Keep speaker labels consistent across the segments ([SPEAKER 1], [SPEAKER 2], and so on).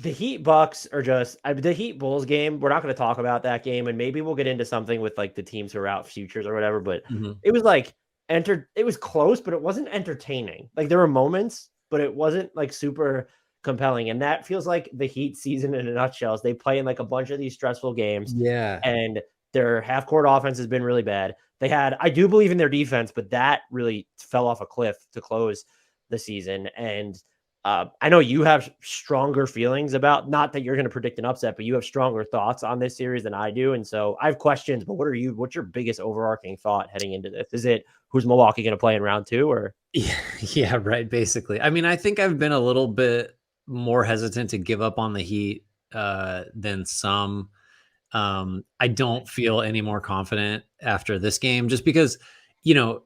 [SPEAKER 1] The Heat Bucks are just the Heat Bulls game. We're not going to talk about that game, and maybe we'll get into something with like the teams who are out futures or whatever. But
[SPEAKER 2] Mhm.
[SPEAKER 1] it was like it was close, but it wasn't entertaining. Like there were moments, but it wasn't like super compelling. And that feels like the Heat season in a nutshell. Is they play in like a bunch of these stressful games,
[SPEAKER 2] Yeah.
[SPEAKER 1] and their half court offense has been really bad. I do believe in their defense, but that really fell off a cliff to close the season. And I know you have stronger feelings about, not that you're going to predict an upset, but you have stronger thoughts on this series than I do. And so I have questions, but what's your biggest overarching thought heading into this? Is it who's Milwaukee going to play in round 2 or?
[SPEAKER 2] Yeah, yeah, right, basically. I mean, I think I've been a little bit more hesitant to give up on the Heat, than some. I don't feel any more confident after this game just because, you know,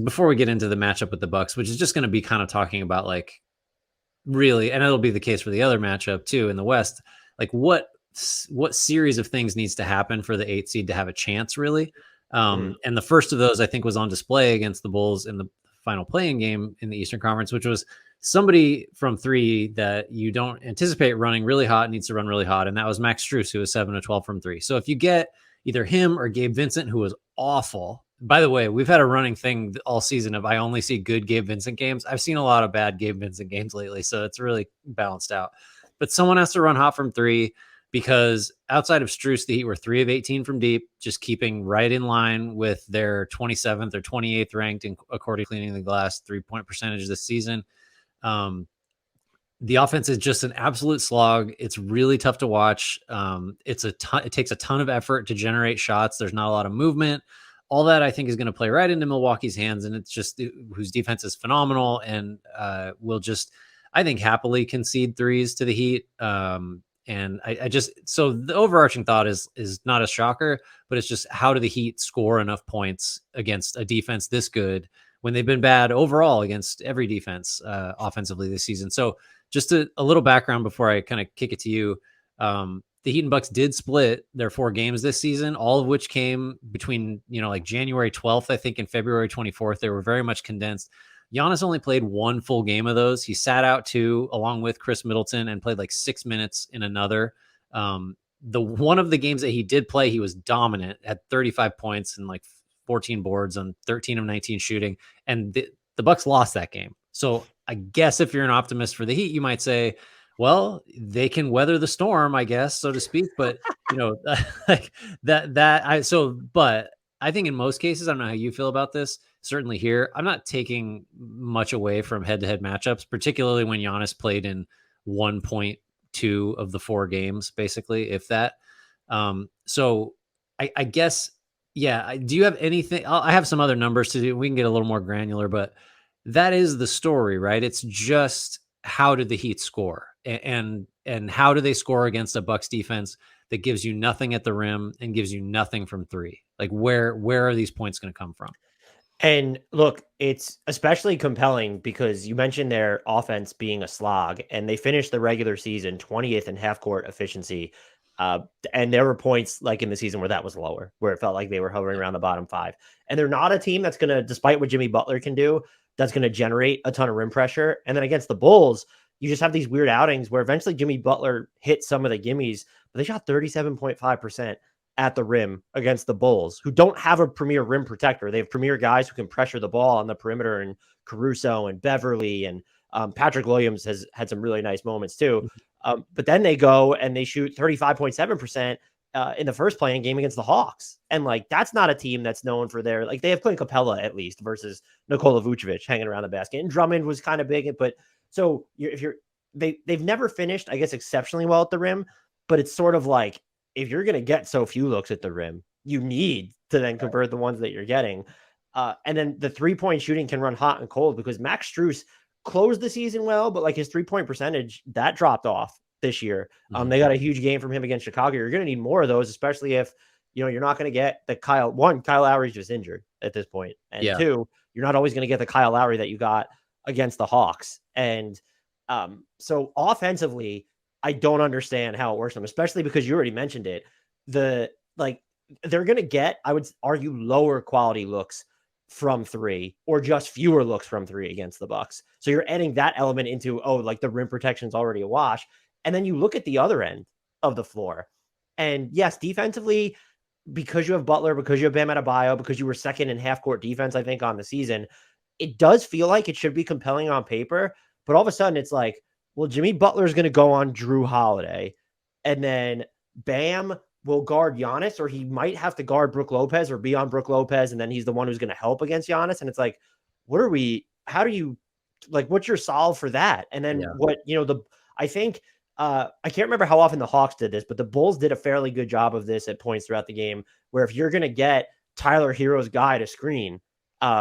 [SPEAKER 2] before we get into the matchup with the Bucks, which is just going to be kind of talking about like really, and it'll be the case for the other matchup too in the West, like what series of things needs to happen for the 8 seed to have a chance really.
[SPEAKER 1] Mm,
[SPEAKER 2] And the first of those I think was on display against the Bulls in the final playing game in the Eastern Conference, which was somebody from 3 that you don't anticipate running really hot needs to run really hot, and that was Max Strus, who was 7 of 12 from 3. So if you get either him or Gabe Vincent, who was awful. By the way, we've had a running thing all season of I only see good Gabe Vincent games. I've seen a lot of bad Gabe Vincent games lately, so it's really balanced out. But someone has to run hot from 3 because outside of Strus, the Heat were 3 of 18 from deep, just keeping right in line with their 27th or 28th ranked in according to Cleaning the Glass 3-point percentage this season. Um, the offense is just an absolute slog. It's really tough to watch. It takes a ton of effort to generate shots. There's not a lot of movement. All that I think is going to play right into Milwaukee's hands, and it's just whose defense is phenomenal and will just, I think, happily concede threes to the Heat. And I just, so the overarching thought is not a shocker, but it's just how do the Heat score enough points against a defense this good when they've been bad overall against every defense offensively this season. So just a little background before I kind of kick it to you. The Heat and Bucks did split their 4 games this season, all of which came between, like January 12th, I think, and February 24th. They were very much condensed. Giannis only played 1 full game of those. He sat out 2 along with Chris Middleton and played like 6 minutes in another. The one of the games that he did play, he was dominant at 35 points and like 14 boards on 13 of 19 shooting. And the Bucks lost that game. So I guess if you're an optimist for the Heat, you might say, well, they can weather the storm, I guess, so to speak. But like but I think in most cases, I don't know how you feel about this. Certainly here, I'm not taking much away from head-to-head matchups, particularly when Giannis played in 1.2 of the 4 games, basically, if that. So I guess, yeah. Do you have anything? I have some other numbers to do. We can get a little more granular, but that is the story, right? It's just how did the Heat score, and how do they score against a Bucks defense that gives you nothing at the rim and gives you nothing from 3? Like where are these points going to come from?
[SPEAKER 1] And look, it's especially compelling because you mentioned their offense being a slog, and they finished the regular season 20th in half court efficiency. Uh, and there were points like in the season where that was lower, where it felt like they were hovering around the bottom 5. And they're not a team that's going to, despite what Jimmy Butler can do, that's going to generate a ton of rim pressure. And then against the Bulls, you just have these weird outings where eventually Jimmy Butler hit some of the gimmies, but they shot 37.5% at the rim against the Bulls, who don't have a premier rim protector. They have premier guys who can pressure the ball on the perimeter, and Caruso and Beverly, and Patrick Williams has had some really nice moments too. But then they go and they shoot 35.7% in the first playing game against the Hawks. And like, that's not a team that's known for their, like, they have Clint Capella at least versus Nikola Vucevic hanging around the basket. And Drummond was kind of big, but so they've never finished, I guess, exceptionally well at the rim, but it's sort of like, if you're going to get so few looks at the rim, you need to then convert the ones that you're getting. And then the 3-point shooting can run hot and cold because Max Strus closed the season well, but like his 3-point percentage, that dropped off this year. They got a huge game from him against Chicago. You're going to need more of those, especially if, you're not going to get the Kyle Lowry's just injured at this point. And
[SPEAKER 2] Yeah.
[SPEAKER 1] 2, you're not always going to get the Kyle Lowry that you got against the Hawks. And so offensively, I don't understand how it works for them, especially because you already mentioned it. They're going to get, I would argue, lower quality looks from three or just fewer looks from three against the Bucks. So you're adding that element into, oh, like the rim protection is already a wash. And then you look at the other end of the floor. And yes, defensively, because you have Butler, because you have Bam Adebayo, because you were second in half court defense, I think, on the season, it does feel like it should be compelling on paper. But all of a sudden, it's like, well, Jimmy Butler is going to go on Drew Holiday, and then Bam will guard Giannis, or he might have to guard Brook Lopez or be on Brook Lopez, and then he's the one who's going to help against Giannis. And it's like, how do you, like, what's your solve for that? And then I think, I can't remember how often the Hawks did this, but the Bulls did a fairly good job of this at points throughout the game, where if you're going to get Tyler Hero's guy to screen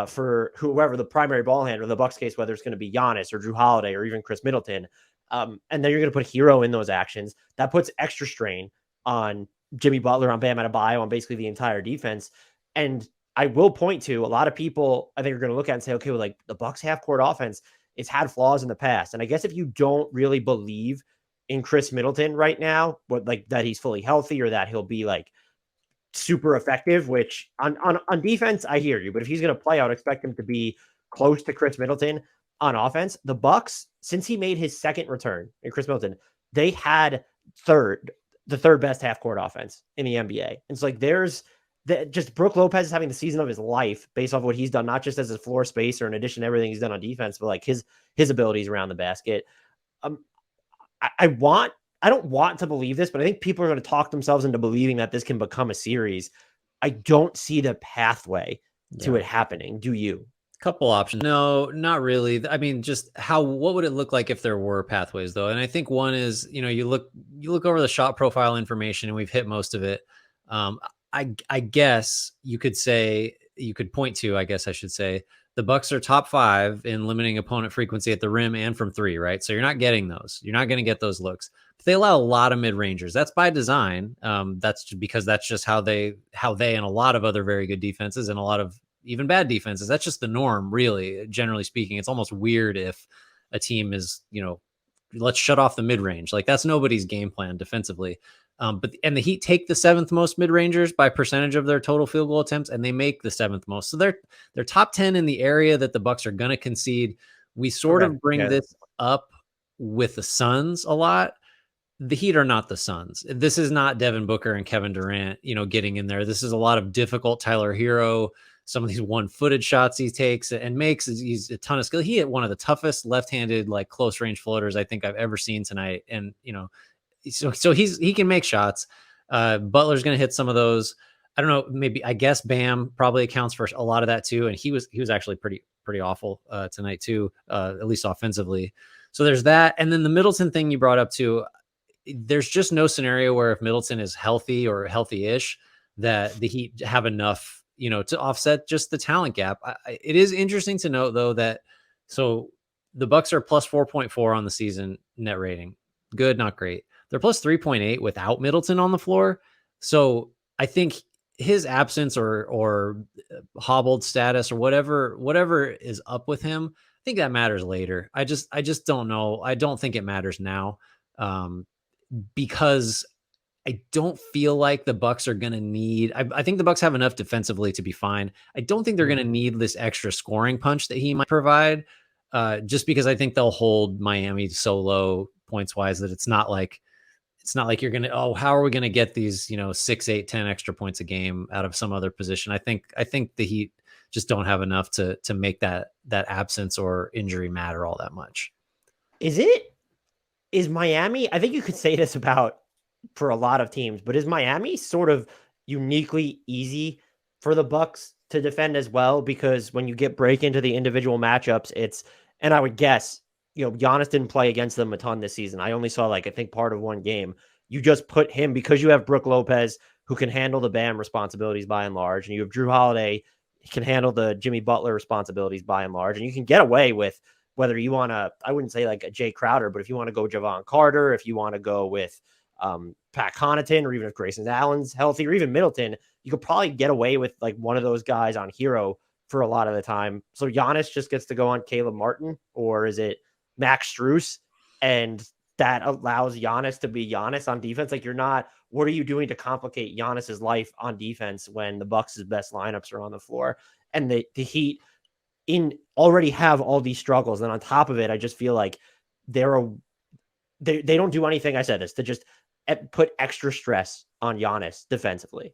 [SPEAKER 1] for whoever the primary ball handler, in the Bucks case, whether it's going to be Giannis or Drew Holiday or even Chris Middleton, and then you're going to put Hero in those actions, that puts extra strain on Jimmy Butler, on Bam Adebayo, on basically the entire defense. And I will point to, a lot of people, I think, are going to look at and say, okay, well, like the Bucks half court offense, it's had flaws in the past. And I guess if you don't really believe in Chris Middleton right now, but like that he's fully healthy or that he'll be like super effective, which on defense, I hear you. But if he's going to play, I would expect him to be close to Chris Middleton on offense. The Bucks, since he made his second return in Chris Middleton, they had the third best half court offense in the NBA. And it's like, there's just Brook Lopez is having the season of his life based off what he's done, not just as a floor spacer in addition to everything he's done on defense, but like his abilities around the basket. I don't want to believe this, but I think people are going to talk themselves into believing that this can become a series. I don't see the pathway to it happening. Do you?
[SPEAKER 2] Couple options. No, not really. I mean, just what would it look like if there were pathways though? And I think one is, you look over the shot profile information, and we've hit most of it. I guess you could point to, I guess I should say, the Bucks are top 5 in limiting opponent frequency at the rim and from three, right? So you're not getting those. You're not going to get those looks. But they allow a lot of mid-rangers. That's by design. That's because that's just how they and a lot of other very good defenses and a lot of even bad defenses, that's just the norm, really, generally speaking. It's almost weird if a team is, let's shut off the mid-range. Like, that's nobody's game plan defensively. But the Heat take the 7th most mid-rangers by percentage of their total field goal attempts, and they make the 7th most. So they're top 10 in the area that the Bucks are going to concede. We sort of bring this up with the Suns a lot. The Heat are not the Suns. This is not Devin Booker and Kevin Durant, getting in there. This is a lot of difficult Tyler Hero, some of these one-footed shots he takes and makes. He's a ton of skill. He hit one of the toughest left-handed, like, close-range floaters I think I've ever seen tonight. And, so he can make shots. Butler's going to hit some of those. I don't know. I guess Bam probably accounts for a lot of that too. And he was actually pretty awful tonight too, at least offensively. So there's that. And then the Middleton thing you brought up too, there's just no scenario where if Middleton is healthy or healthy-ish, that the Heat have enough, to offset just the talent gap. It is interesting to note though that, so the Bucks are plus 4.4 on the season net rating. Good, not great. They're plus 3.8 without Middleton on the floor. So I think his absence or hobbled status or whatever is up with him, I think that matters later. I just don't know. I don't think it matters now, because I don't feel like the Bucks are going to need, I think the Bucks have enough defensively to be fine. I don't think they're going to need this extra scoring punch that he might provide, just because I think they'll hold Miami so low points wise that it's not like you're going to, how are we going to get these, 6, 8, 10 extra points a game out of some other position? I think the Heat just don't have enough to make that absence or injury matter all that much.
[SPEAKER 1] Is Miami, I think you could say this about for a lot of teams, but is Miami sort of uniquely easy for the Bucks to defend as well? Because when you break into the individual matchups, and I would guess, Giannis didn't play against them a ton this season. I only saw I think part of one game. You just put him, because you have Brook Lopez who can handle the Bam responsibilities by and large, and you have Drew Holiday can handle the Jimmy Butler responsibilities by and large, and you can get away with whether you want to, I wouldn't say like a Jay Crowder, but if you want to go Javon Carter, if you want to go with Pat Connaughton, or even if Grayson Allen's healthy, or even Middleton, you could probably get away with like one of those guys on Hero for a lot of the time. So Giannis just gets to go on Caleb Martin, or is it Max Strus? And that allows Giannis to be Giannis on defense. Like, what are you doing to complicate Giannis's life on defense when the Bucks' best lineups are on the floor? and the Heat in already have all these struggles. And on top of it, I just feel like they don't do anything. I said this to just put extra stress on Giannis defensively.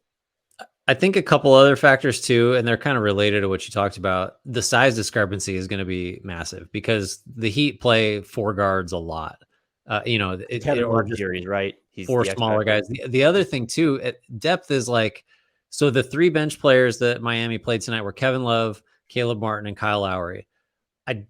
[SPEAKER 2] I think a couple other factors too, and they're kind of related to what you talked about. The size discrepancy is going to be massive because the Heat play four guards a lot.
[SPEAKER 1] Kevin
[SPEAKER 2] Or
[SPEAKER 1] Love
[SPEAKER 2] just
[SPEAKER 1] series, right? He's
[SPEAKER 2] four
[SPEAKER 1] the X
[SPEAKER 2] smaller
[SPEAKER 1] factor.
[SPEAKER 2] guys. The other thing too, depth is like, so the three bench players that Miami played tonight were Kevin Love, Caleb Martin, and Kyle Lowry. I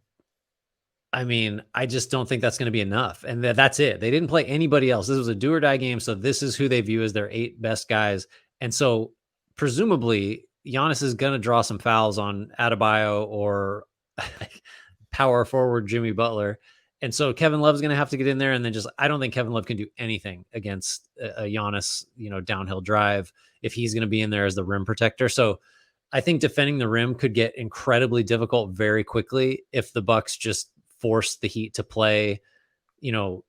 [SPEAKER 2] I mean, I just don't think that's going to be enough. And that's it. They didn't play anybody else. This was a do or die game. So this is who they view as their 8 best guys. And so presumably Giannis is going to draw some fouls on Adebayo or power forward Jimmy Butler. And so Kevin Love's going to have to get in there. And then I don't think Kevin Love can do anything against a Giannis, downhill drive if he's going to be in there as the rim protector. So I think defending the rim could get incredibly difficult very quickly if the Bucks just force the Heat to play. The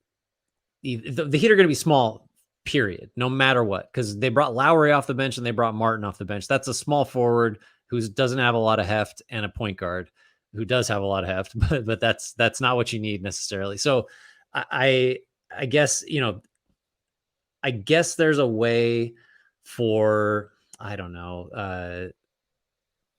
[SPEAKER 2] Heat are going to be small, period, no matter what, because they brought Lowry off the bench and they brought Martin off the bench. That's a small forward who doesn't have a lot of heft, and a point guard who does have a lot of heft, but that's not what you need necessarily. So I guess, I guess there's a way for, I don't know,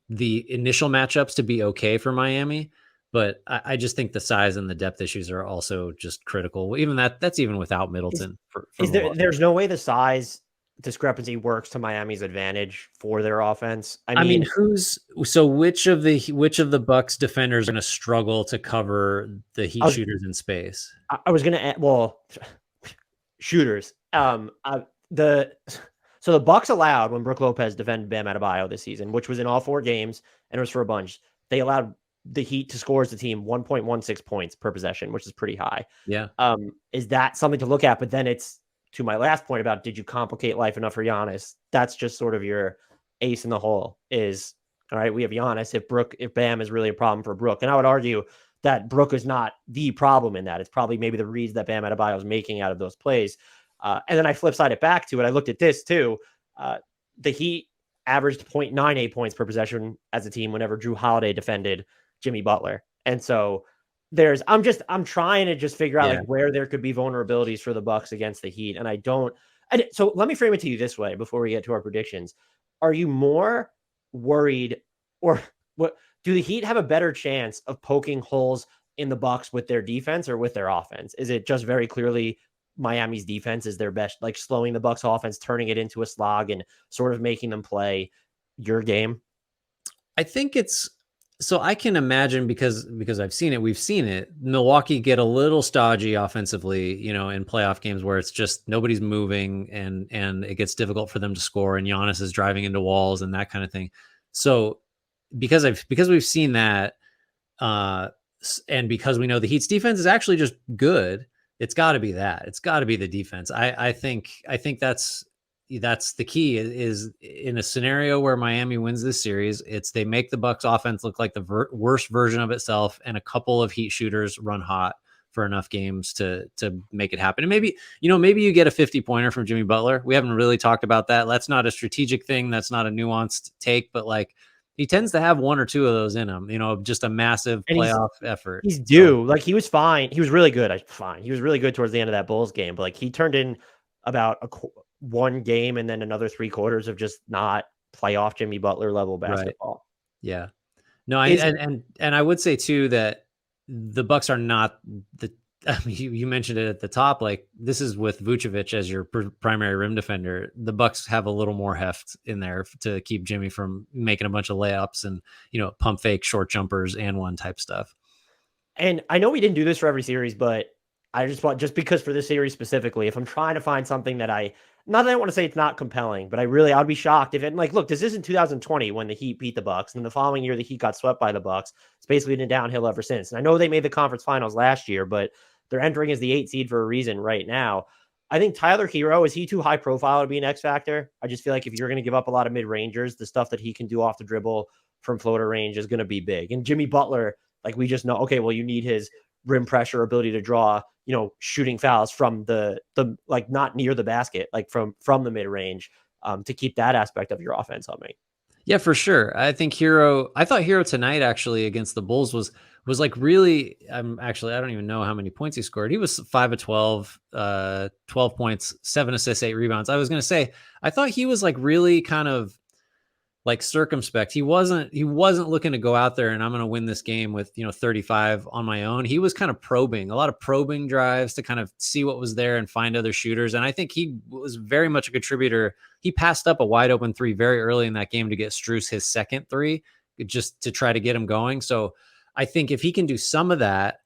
[SPEAKER 2] the initial matchups to be okay for Miami, but I just think the size and the depth issues are also just critical. Even that's even without Middleton for Milwaukee.
[SPEAKER 1] There's no way the size discrepancy works to Miami's advantage for their offense.
[SPEAKER 2] I mean, which of the Bucks defenders are going to struggle to cover the Heat shooters in space?
[SPEAKER 1] I was going to shooters. So the Bucks allowed, when Brook Lopez defended Bam Adebayo this season, which was in all 4 games and it was for a bunch, they allowed the Heat to score as the team 1.16 points per possession, which is pretty high.
[SPEAKER 2] Yeah.
[SPEAKER 1] Is that something to look at? But then it's to my last point about, did you complicate life enough for Giannis? That's just sort of your ace in the hole is, all right, we have Giannis. If Bam is really a problem for Brook, and I would argue that Brook is not the problem in that. It's probably maybe the reads that Bam Adebayo is making out of those plays. And then I flip side it back to it. I looked at this too. The Heat averaged 0.98 points per possession as a team whenever Drew Holiday defended Jimmy Butler. And so I'm trying to just figure out like where there could be vulnerabilities for the Bucks against the Heat. So let me frame it to you this way before we get to our predictions. Are you more worried, or what, do the Heat have a better chance of poking holes in the Bucks with their defense or with their offense? Is it just very clearly Miami's defense is their best, like slowing the Bucks offense, turning it into a slog and sort of making them play your game?
[SPEAKER 2] I think so I can imagine, because we've seen it, Milwaukee get a little stodgy offensively, in playoff games where it's just nobody's moving and it gets difficult for them to score, and Giannis is driving into walls and that kind of thing. So because we've seen that, and because we know the Heat's defense is actually just good, it's got to be that. It's got to be the defense. I think that's the key, is in a scenario where Miami wins this series, they make the Bucks offense look like the worst version of itself, and a couple of Heat shooters run hot for enough games to make it happen. And maybe you get a 50-pointer from Jimmy Butler. We haven't really talked about that. That's not a strategic thing. That's not a nuanced take, but like, he tends to have 1 or 2 of those in him, just a massive playoff effort.
[SPEAKER 1] He's due. Like, he was fine. He was really good. He was really good towards the end of that Bulls game, but like, he turned in about one game and then another 3 quarters of just not playoff Jimmy Butler level basketball.
[SPEAKER 2] Right. Yeah. No, and I would say too that the Bucks are not you mentioned it at the top, like, this is with Vucevic as your primary rim defender. The Bucks have a little more heft in there to keep Jimmy from making a bunch of layups and, pump fake short jumpers and one type stuff.
[SPEAKER 1] And I know we didn't do this for every series, but I just because for this series specifically, if I'm trying to find something that I don't want to say it's not compelling, but I'd be shocked if look, this isn't 2020 when the Heat beat the Bucks, and the following year the Heat got swept by the Bucks. It's basically been downhill ever since. And I know they made the conference finals last year, but they're entering as the 8 seed for a reason right now. I think Tyler Hero, is he too high profile to be an X factor? I just feel like if you're going to give up a lot of mid-rangers, the stuff that he can do off the dribble from floater range is going to be big. And Jimmy Butler, like, we just know, okay, well, you need his rim pressure ability to draw, shooting fouls from the like, not near the basket, like from the mid range, to keep that aspect of your offense humming.
[SPEAKER 2] Yeah, for sure. I thought Hero tonight actually against the Bulls was like really. I don't even know how many points he scored. He was 5 of 12, 12 points, 7 assists, 8 rebounds. I was gonna say I thought he was like really kind of like circumspect. He wasn't looking to go out there and I'm going to win this game with, 35 on my own. He was kind of probing, a lot of probing drives to kind of see what was there and find other shooters. And I think he was very much a contributor. He passed up a wide open three very early in that game to get Strus his second three, just to try to get him going. So I think if he can do some of that,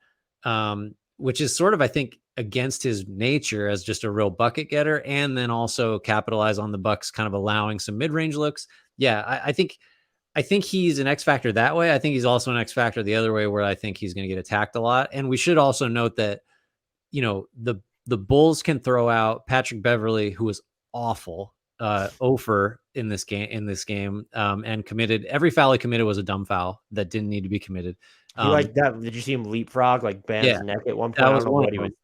[SPEAKER 2] which is sort of, I think, against his nature as just a real bucket getter, and then also capitalize on the Bucks kind of allowing some mid-range looks. Yeah, I think he's an X factor that way. I think he's also an X factor the other way, where I think he's going to get attacked a lot. And we should also note that the Bulls can throw out Patrick Beverly, who was awful, Ofer in this game, and committed every foul he committed was a dumb foul that didn't need to be committed.
[SPEAKER 1] He like that. Did you see him leapfrog like Bam's
[SPEAKER 2] Yeah,
[SPEAKER 1] neck at one
[SPEAKER 2] that
[SPEAKER 1] point? I
[SPEAKER 2] was
[SPEAKER 1] don't know
[SPEAKER 2] one
[SPEAKER 1] what
[SPEAKER 2] of
[SPEAKER 1] he was.
[SPEAKER 2] them.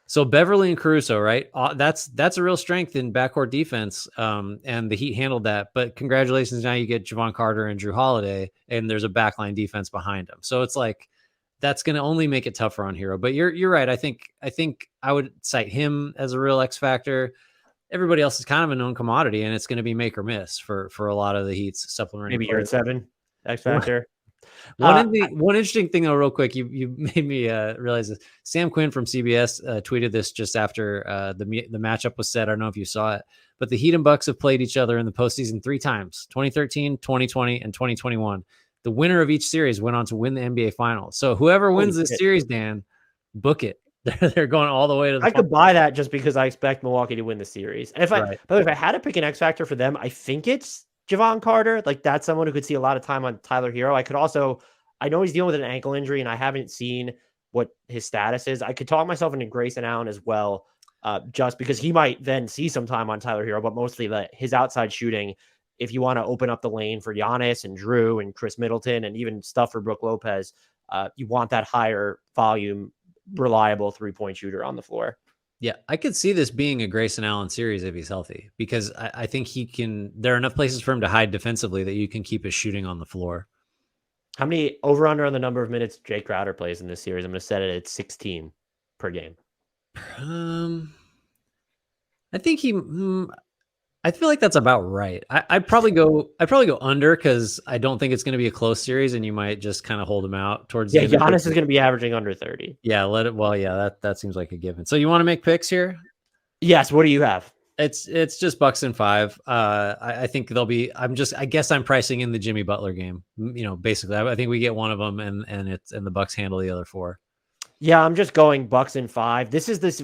[SPEAKER 2] So Beverly and Caruso, right? That's a real strength in backcourt defense, and the Heat handled that. But congratulations, now you get Javon Carter and Drew Holiday, and there's a backline defense behind them. So it's like that's going to only make it tougher on Hero. But you're right. I think I would cite him as a real X factor. Everybody else is kind of a known commodity, and it's going to be make or miss for a lot of the Heat's supplementary
[SPEAKER 1] Maybe you're at
[SPEAKER 2] players.
[SPEAKER 1] 7 X factor.
[SPEAKER 2] One interesting thing though, real quick, you made me realize this. Sam Quinn from CBS tweeted this just after the matchup was set. I don't know if you saw it, but the Heat and Bucks have played each other in the postseason 3 times: 2013, 2020, and 2021. The winner of each series went on to win the NBA Finals. So whoever wins this series, Dan, book it. They're going all the way to the.
[SPEAKER 1] I could buy that just because I expect Milwaukee to win the series. And
[SPEAKER 2] Right.
[SPEAKER 1] by the way, if I had to pick an X factor for them, I think it's Javon Carter. Like that's someone who could see a lot of time on Tyler Hero. I know he's dealing with an ankle injury, and I haven't seen what his status is. I could talk myself into Grayson Allen as well, just because he might then see some time on Tyler Hero, but mostly his outside shooting. If you want to open up the lane for Giannis and Drew and Chris Middleton and even stuff for Brook Lopez, you want that higher volume, reliable 3-point shooter on the floor.
[SPEAKER 2] Yeah, I could see this being a Grayson Allen series if he's healthy, because I think he can. There are enough places for him to hide defensively that you can keep his shooting on the floor.
[SPEAKER 1] How many over under on the number of minutes Jay Crowder plays in this series? I'm going to set it at 16 per game.
[SPEAKER 2] I think I feel like that's about right. I'd probably go under, because I don't think it's going to be a close series, and you might just kind of hold him out towards the end.
[SPEAKER 1] Giannis is going to be averaging under 30.
[SPEAKER 2] Yeah, let it. Well, yeah, that seems like a given. So you want to make picks here?
[SPEAKER 1] Yes. What do you have?
[SPEAKER 2] It's just Bucks in 5. I think they'll be. I guess I'm pricing in the Jimmy Butler game. Basically, I think we get one of them, and the Bucks handle the other 4.
[SPEAKER 1] Yeah, I'm just going Bucks in 5.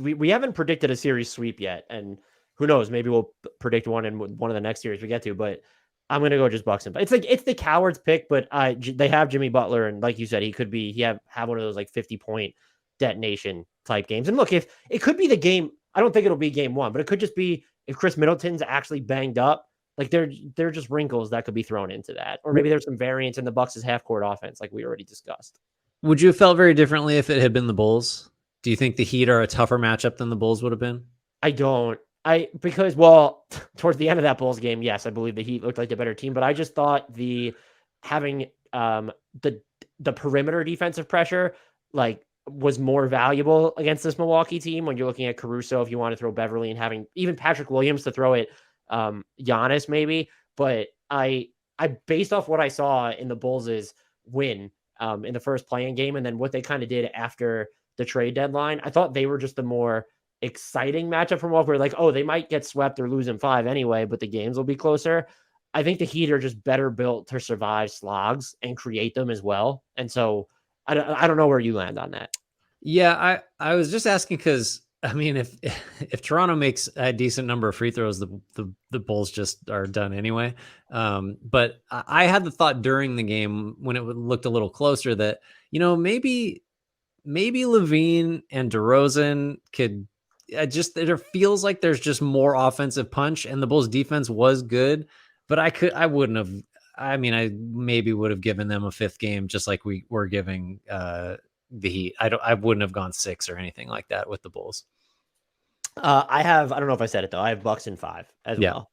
[SPEAKER 1] We haven't predicted a series sweep yet, and who knows? Maybe we'll predict one in one of the next series we get to. But I'm gonna go just Bucks in 5. It's the coward's pick, but they have Jimmy Butler, and like you said, he have one of those like 50-point detonation type games. And look, if it could be the game, I don't think it'll be game 1, but it could just be if Chris Middleton's actually banged up. Like they're just wrinkles that could be thrown into that, or maybe there's some variance in the Bucks' half court offense, like we already discussed.
[SPEAKER 2] Would you have felt very differently if it had been the Bulls? Do you think the Heat are a tougher matchup than the Bulls would have been?
[SPEAKER 1] I don't. Because towards the end of that Bulls game, yes, I believe the Heat looked like the better team, but I just thought having the perimeter defensive pressure like was more valuable against this Milwaukee team when you're looking at Caruso, if you want to throw Beverly, and having even Patrick Williams to throw it Giannis maybe. But I based off what I saw in the Bulls' win in the first playing game, and then what they kind of did after the trade deadline, I thought they were just the more exciting matchup from Milwaukee. Like, oh, they might get swept or lose in 5 anyway, but the games will be closer. I think the Heat are just better built to survive slogs and create them as well. And so I don't know where you land on that.
[SPEAKER 2] Yeah, I was just asking because I mean, if Toronto makes a decent number of free throws, the Bulls just are done anyway. But I had the thought during the game when it looked a little closer that maybe Levine and DeRozan could it feels like there's just more offensive punch, and the Bulls defense was good, but I wouldn't have. I mean, I maybe would have given them a 5th game, just like we were giving the Heat. I wouldn't have gone 6 or anything like that with the Bulls.
[SPEAKER 1] I don't know if I said it though. I have Bucks in 5 as well.